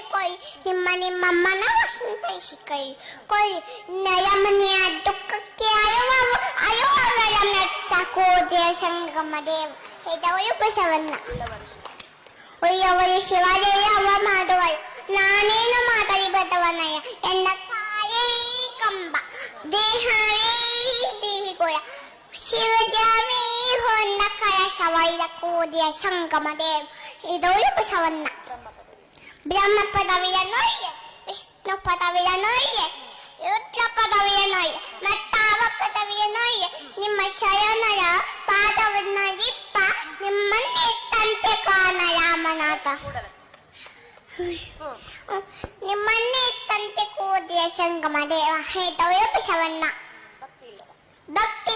ಕೊಯ್ ನಿಮ್ಮಮ್ಮನ ವಸಂತೈಸಿಕೊಳ್ಳಿ ಕೊಯ್ ನಯಮನೆಯ ದುಃಖಕ್ಕೆ ಅಯೋವರ ಮೆಚ್ಚಕೋದೆಯ ಸಂಗಮ ದೇವ ಹೇದವಳು ಬಸವಣ್ಣ ಒಯ್ಯವಳು ಶಿವದೇವ ಮಾಡುವಳು ನಾನೇನು ಮಾತಲಿ ಬದವನಯ್ಯ ಎನ್ನ ಕಾಯೇ ಕಂಬ ದೇಹವೇ ದೇಹಿಗೋಳ ಶಿವಜಾಮಿ ಹೊನ್ನ ಕರ ಸವೈರ ಕೋದಿಯ ಸಂಗಮ ದೇವ ಇದವಳು ಬಸವಣ್ಣ ಬ್ರಹ್ಮ ಪದವಿಯ ನೋಯ್ಯೆ ವಿಷ್ಣು ಪದವಿಯ ನೋಯ್ಯೆ ರುದ್ರ ಪದವಿಯ ನೋಯ್ಯೆ ಮತ್ತಾವ ಪದವಿಯ ನೋಯ್ಯೆ ನಿಮ್ಮ ಶಯನರ ಪಾದವನ್ನ ಇಪ್ಪ ನಿಮ್ಮನ್ನೇ ತಂತೆ ಕಾಣ ರಾಮನಾಥ ನಿಮ್ಮನ್ನೇ ತಂತೆ ಕೋದಿಯ ಸಂಗಮ ದೇವ ಹೇದವಳು ಬಸವಣ್ಣ ಭಕ್ತಿ